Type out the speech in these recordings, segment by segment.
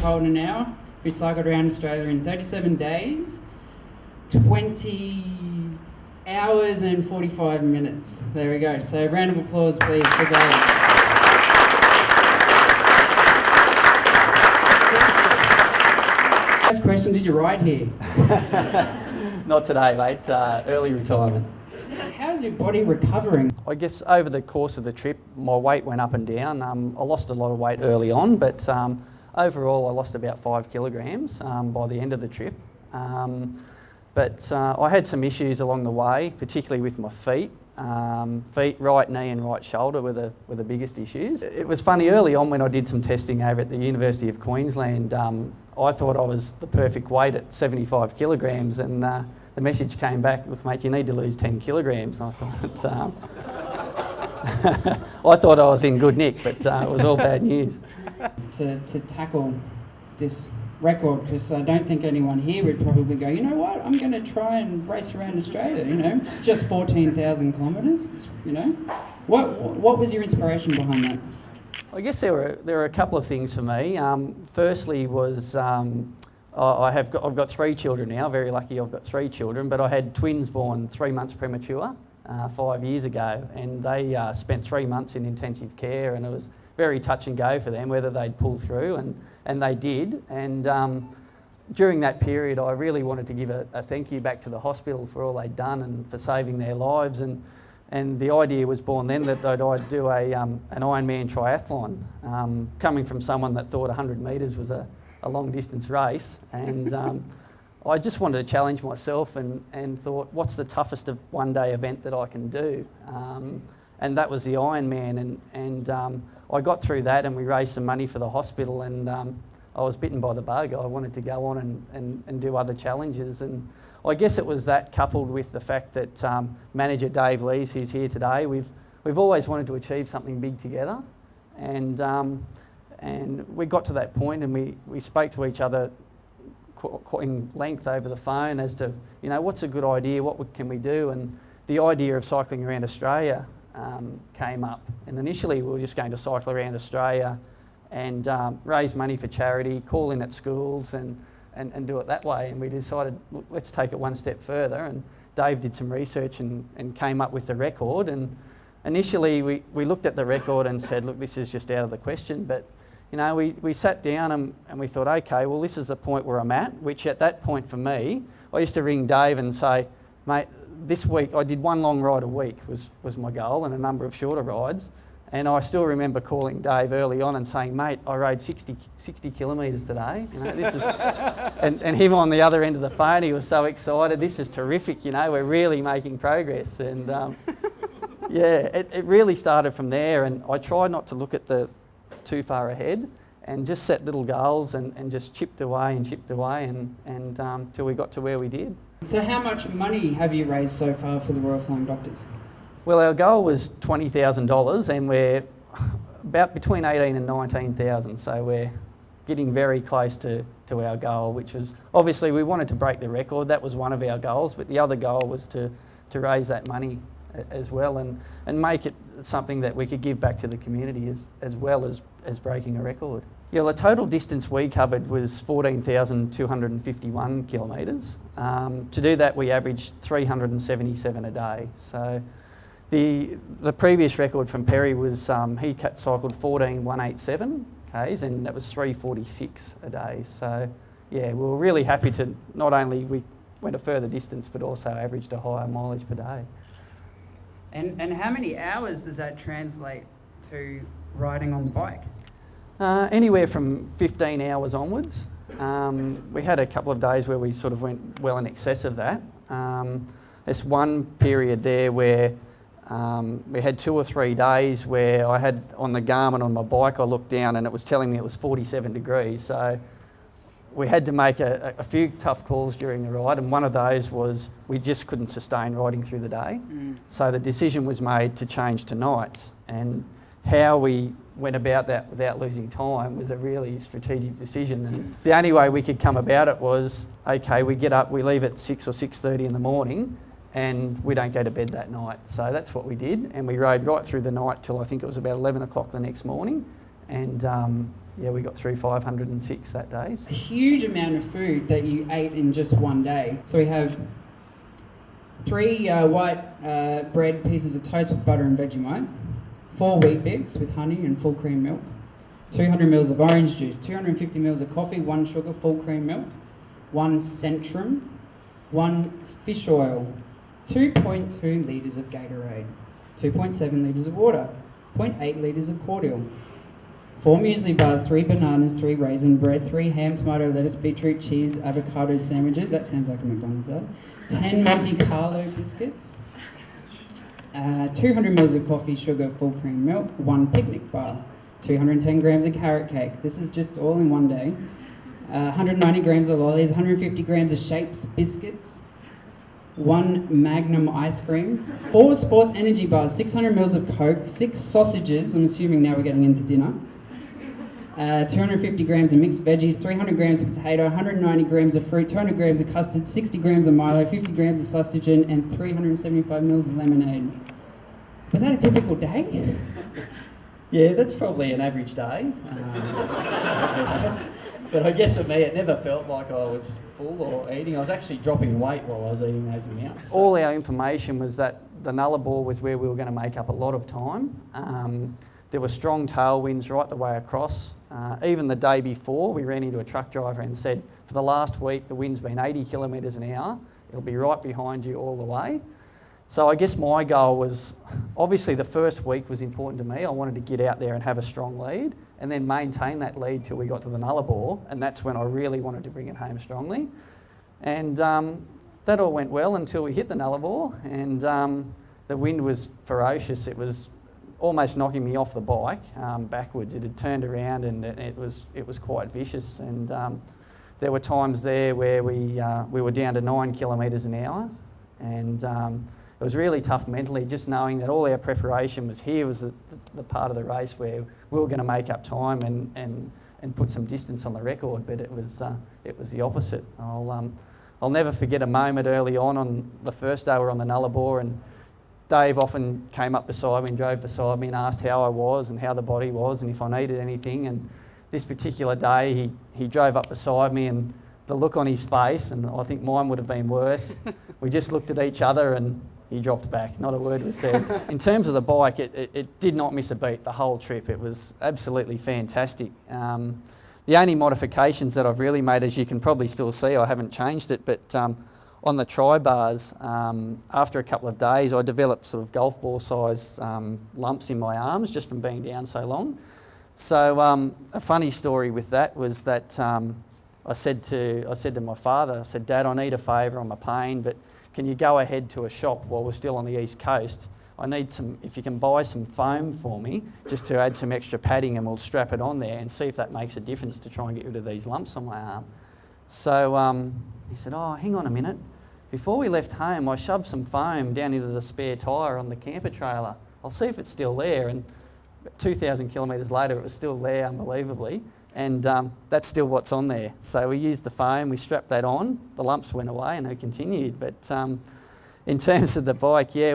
hold an hour. We cycled around Australia in 37 days, 20 hours and 45 minutes. There we go. So round of applause, please, for Dave. First question, did you ride here? Not today, mate. Early retirement. How's your body recovering? I guess over the course of the trip, my weight went up and down. I lost a lot of weight early on, but overall I lost about 5 kilograms by the end of the trip. But I had some issues along the way, particularly with my feet. Right knee and right shoulder were the biggest issues. It was funny, early on when I did some testing over at the University of Queensland, I thought I was the perfect weight at 75 kilograms, and the message came back, look mate, you need to lose 10 kilograms. And I thought, I thought I was in good nick, but it was all bad news. To tackle this record, because I don't think anyone here would probably go, you know what, I'm going to try and race around Australia, you know, it's just 14,000 kilometres, you know. What was your inspiration behind that? I guess there were a couple of things for me. Firstly was I've got 3 children now, very lucky I've got 3 children, but I had twins born 3 months premature 5 years ago, and they spent 3 months in intensive care, and it was very touch and go for them whether they'd pull through, and they did. And during that period I really wanted to give a thank you back to the hospital for all they'd done and for saving their lives, and the idea was born then that I'd do an Ironman triathlon, coming from someone that thought 100 metres was a long distance race, and I just wanted to challenge myself and thought, what's the toughest of one-day event that I can do? And that was the Ironman, and I got through that, and we raised some money for the hospital, and I was bitten by the bug. I wanted to go on and do other challenges, and I guess it was that coupled with the fact that manager Dave Lees, who's here today, we've always wanted to achieve something big together, and we got to that point, and we spoke to each other quite in length over the phone as to, you know, what's a good idea, what can we do, and the idea of cycling around Australia came up. And initially we were just going to cycle around Australia and raise money for charity, call in at schools and do it that way. And we decided, look, let's take it one step further, and Dave did some research and came up with the record. And initially we looked at the record and said, look, this is just out of the question. But you know, we sat down and we thought, okay, well, this is the point where I'm at, which at that point for me, I used to ring Dave and say, mate, this week I did 1 long ride a week was my goal, and a number of shorter rides. And I still remember calling Dave early on and saying, mate, I rode 60 kilometres today. You know, this is, and him on the other end of the phone, he was so excited. This is terrific, you know, we're really making progress. And yeah, it really started from there, and I tried not to look at too far ahead and just set little goals and just chipped away and till we got to where we did. So how much money have you raised so far for the Royal Flying Doctors? Well, our goal was $20,000, and we're about between 18 and 19,000, so we're getting very close to our goal, which was, obviously we wanted to break the record. That was one of our goals, but the other goal was to raise that money as well and make it something that we could give back to the community as well as breaking a record. Yeah, the total distance we covered was 14,251 kilometres. To do that, we averaged 377 a day. So the previous record from Perry was he cycled 14,187 k's, and that was 346 a day. So yeah, we were really happy to not only we went a further distance, but also averaged a higher mileage per day. And how many hours does that translate to riding on the bike? Anywhere from 15 hours onwards. We had a couple of days where we sort of went well in excess of that. There's one period there where we had 2 or 3 days where I had on the Garmin on my bike, I looked down and it was telling me it was 47 degrees. So we had to make a few tough calls during the ride, and one of those was we just couldn't sustain riding through the day. So the decision was made to change to nights, and how we went about that without losing time was a really strategic decision. And the only way we could come about it was, okay, we get up, we leave at 6 or 6:30 in the morning, and we don't go to bed that night. So that's what we did, and we rode right through the night till I think it was about 11 o'clock the next morning. And Yeah, we got through 506 that day. A huge amount of food that you ate in just one day. So we have 3 white bread pieces of toast with butter and Vegemite, 4 wheat bix with honey and full cream milk, 200 mils of orange juice, 250 mils of coffee, 1 sugar, full cream milk, 1 Centrum, 1 fish oil, 2.2 litres of Gatorade, 2.7 litres of water, 0.8 litres of cordial, 4 muesli bars, 3 bananas, 3 raisin bread, 3 ham, tomato, lettuce, beetroot, cheese, avocado sandwiches. That sounds like a McDonald's ad. 10 Monte Carlo biscuits, 200 mils of coffee, sugar, full cream milk, 1 picnic bar, 210 grams of carrot cake. This is just all in one day. 190 grams of lollies, 150 grams of Shapes biscuits, 1 Magnum ice cream, 4 sports energy bars, 600 mils of Coke, 6 sausages. I'm assuming now we're getting into dinner. 250 grams of mixed veggies, 300 grams of potato, 190 grams of fruit, 200 grams of custard, 60 grams of Milo, 50 grams of sustagen, and 375 mils of lemonade. Was that a typical day? Yeah, that's probably an average day. But I guess for me, it never felt like I was full or eating. I was actually dropping weight while I was eating those amounts. All our information was that the Nullarbor was where we were going to make up a lot of time. There were strong tailwinds right the way across. Even the day before, we ran into a truck driver and said, for the last week, the wind's been 80 kilometres an hour. It'll be right behind you all the way. So I guess my goal was, obviously the first week was important to me. I wanted to get out there and have a strong lead and then maintain that lead till we got to the Nullarbor, and that's when I really wanted to bring it home strongly. And that all went well until we hit the Nullarbor, and the wind was ferocious. It was almost knocking me off the bike backwards. It had turned around and it was quite vicious, and there were times there where we were down to 9 kilometres an hour, and it was really tough mentally, just knowing that all our preparation was here, was the part of the race where we were going to make up time and put some distance on the record, but it was the opposite. I'll never forget a moment early on the first day we were on the Nullarbor, and Dave often came up beside me and drove beside me and asked how I was and how the body was and if I needed anything. And this particular day he drove up beside me, and the look on his face, and I think mine would have been worse, we just looked at each other and he dropped back. Not a word was said. In terms of the bike, it did not miss a beat the whole trip. It was absolutely fantastic. The only modifications that I've really made, as you can probably still see, I haven't changed it, but on the tri-bars, after a couple of days, I developed sort of golf ball size lumps in my arms just from being down so long. So a funny story with that was that I said to my father, I said, Dad, I need a favour, I'm a pain, but can you go ahead to a shop while we're still on the East Coast? I need if you can buy some foam for me, just to add some extra padding, and we'll strap it on there and see if that makes a difference to try and get rid of these lumps on my arm. So he said, oh, hang on a minute. Before we left home, I shoved some foam down into the spare tyre on the camper trailer. I'll see if it's still there. And 2,000 kilometres later, it was still there, unbelievably. And that's still what's on there. So we used the foam, we strapped that on, the lumps went away and it continued. But in terms of the bike, yeah,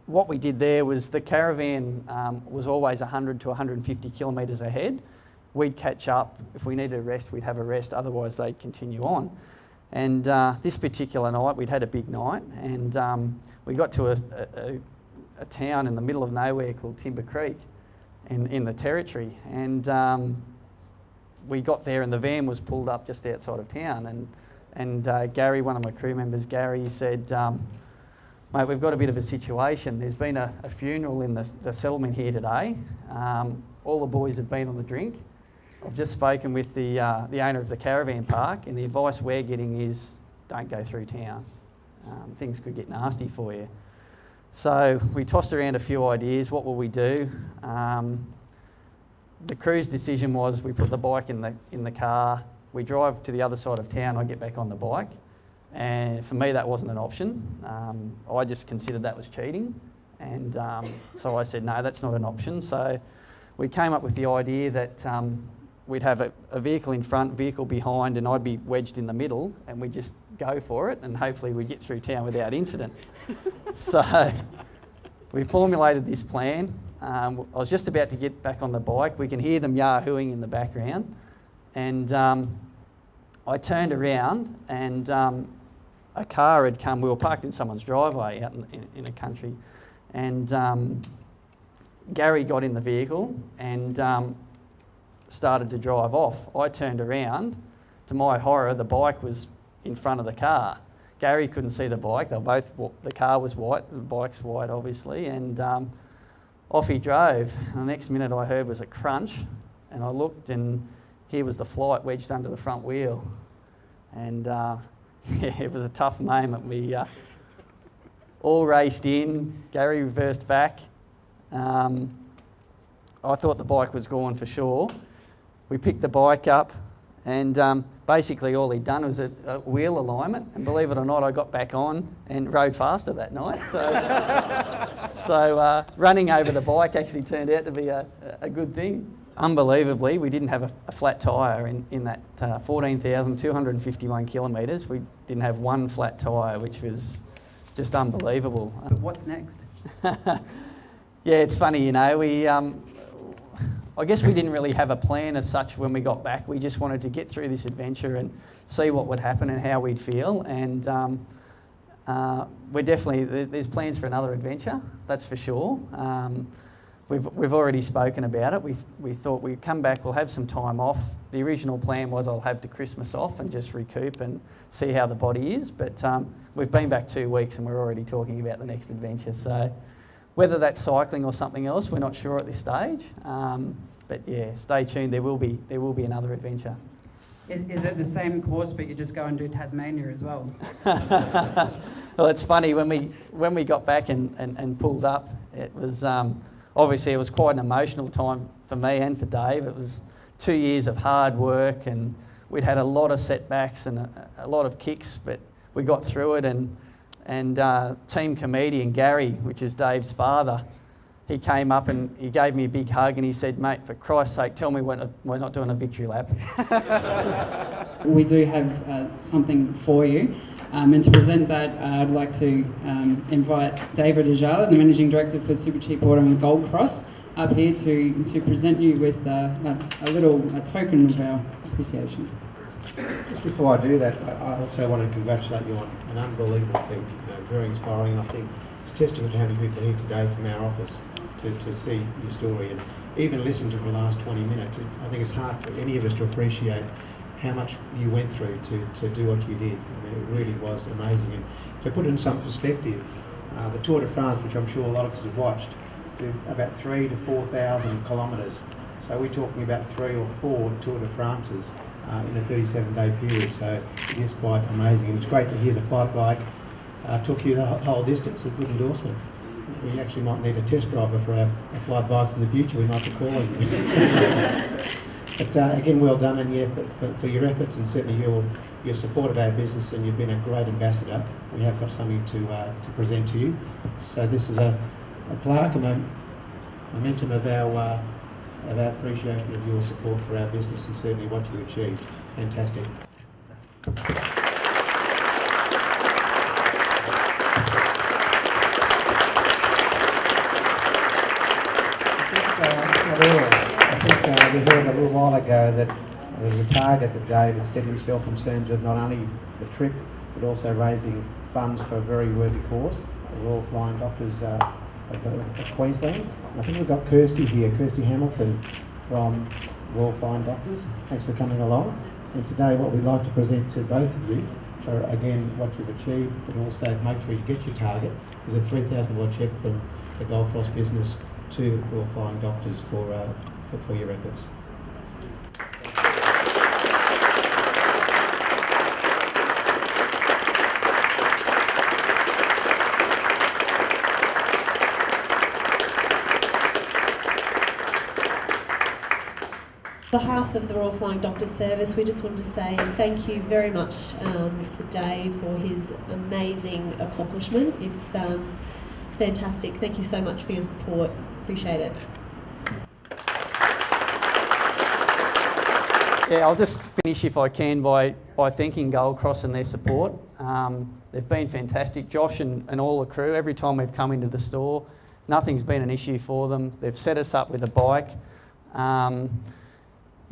what we did there was the caravan was always 100 to 150 kilometres ahead. We'd catch up. If we needed a rest, we'd have a rest. Otherwise, they'd continue on. And this particular night, we'd had a big night, and we got to a town in the middle of nowhere called Timber Creek in the Territory. And we got there, and the van was pulled up just outside of town. And Gary, one of my crew members, Gary, said, mate, we've got a bit of a situation. There's been a funeral in the settlement here today. All the boys have been on the drink. I've just spoken with the owner of the caravan park, and the advice we're getting is don't go through town. Things could get nasty for you. So we tossed around a few ideas. What will we do? The crew's decision was we put the bike in the car, we drive to the other side of town, I get back on the bike. And for me, that wasn't an option. I just considered that was cheating. And so I said, no, that's not an option. So we came up with the idea that we'd have a vehicle in front, vehicle behind, and I'd be wedged in the middle, and we'd just go for it, and hopefully we'd get through town without incident. So we formulated this plan. I was just about to get back on the bike. We can hear them yahooing in the background. And I turned around and a car had come. We were parked in someone's driveway out in a country. And Gary got in the vehicle and started to drive off. I turned around. To my horror, the bike was in front of the car. Gary couldn't see the bike. They were both, the car was white, the bike's white obviously, and off he drove. And the next minute I heard was a crunch, and I looked and here was the Flight wedged under the front wheel. And yeah, it was a tough moment. We all raced in, Gary reversed back. I thought the bike was gone for sure. We picked the bike up and basically all he'd done was a wheel alignment, and believe it or not, I got back on and rode faster that night. So running over the bike actually turned out to be a good thing. Unbelievably, we didn't have a flat tyre in that 14,251 kilometres. We didn't have one flat tyre, which was just unbelievable. What's next? Yeah, it's funny, you know, I guess we didn't really have a plan as such when we got back. We just wanted to get through this adventure and see what would happen and how we'd feel. And we're definitely, there's plans for another adventure, that's for sure. We've already spoken about it. We thought we'd come back, we'll have some time off. The original plan was I'll have the Christmas off and just recoup and see how the body is. But we've been back 2 weeks and we're already talking about the next adventure. So whether that's cycling or something else, we're not sure at this stage. But yeah, stay tuned. There will be another adventure. Is it the same course, but you just go and do Tasmania as well? Well, it's funny when we got back and pulled up. It was obviously it was quite an emotional time for me and for Dave. It was 2 years of hard work, and we'd had a lot of setbacks and a lot of kicks, but we got through it. And team comedian Gary, which is Dave's father, he came up and he gave me a big hug and he said, "Mate, for Christ's sake, tell me we're not doing a victory lap." We do have something for you. And to present that, I'd like to invite David Ajala, the Managing Director for Supercheap Auto and Gold Cross, up here to present you with a token of our appreciation. Just before I do that, I also want to congratulate you on an unbelievable feat. Very inspiring. I think it's a testament to how many people are here today from our office to see your story and even listen to the last 20 minutes. I think it's hard for any of us to appreciate how much you went through to do what you did. I mean, it really was amazing. And to put it in some perspective, the Tour de France, which I'm sure a lot of us have watched, do about 3,000 to 4,000 kilometres. So we're talking about 3 or 4 Tour de France's in a 37-day period. So it is quite amazing. And it's great to hear the flight bike took you the whole distance. A good endorsement. We actually might need a test driver for our flight bikes in the future. We might be calling you. But again, well done, and yeah, for your efforts and certainly your support of our business, and you've been a great ambassador. We have got something to present to you. So this is a plaque, a momentum of our appreciation of your support for our business and certainly what you achieved. Fantastic. I think we heard a little while ago that there was a target that David set himself in terms of not only the trip but also raising funds for a very worthy cause, the Royal Flying Doctors of Queensland. And I think we've got Kirsty here, Kirsty Hamilton from Royal Flying Doctors. Thanks for coming along. And today what we'd like to present to both of you for, again, what you've achieved, but also make sure you get your target, is a $3,000 cheque from the Gold Cross business to Royal Flying Doctors for your efforts. On behalf of the Royal Flying Doctors Service, we just want to say thank you very much for Dave for his amazing accomplishment. It's fantastic. Thank you so much for your support. Appreciate it. Yeah, I'll just finish if I can by thanking Gold Cross and their support. They've been fantastic. Josh and all the crew, every time we've come into the store, Nothing's been an issue for them. They've set us up with a bike.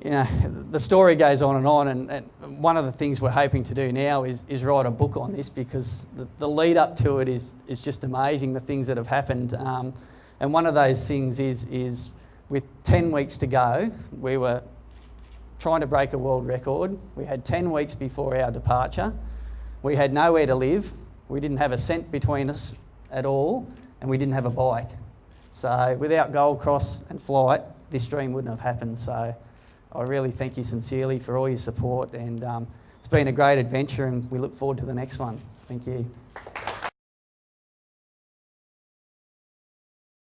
You know, the story goes on, and one of the things we're hoping to do now is write a book on this, because the lead up to it is just amazing, the things that have happened. And one of those things is with 10 weeks to go, we were trying to break a world record. We had 10 weeks before our departure. We had nowhere to live. We didn't have a cent between us at all, and we didn't have a bike. So without Gold Cross and Flight, this dream wouldn't have happened. So I really thank you sincerely for all your support, and it's been a great adventure, and we look forward to the next one. Thank you.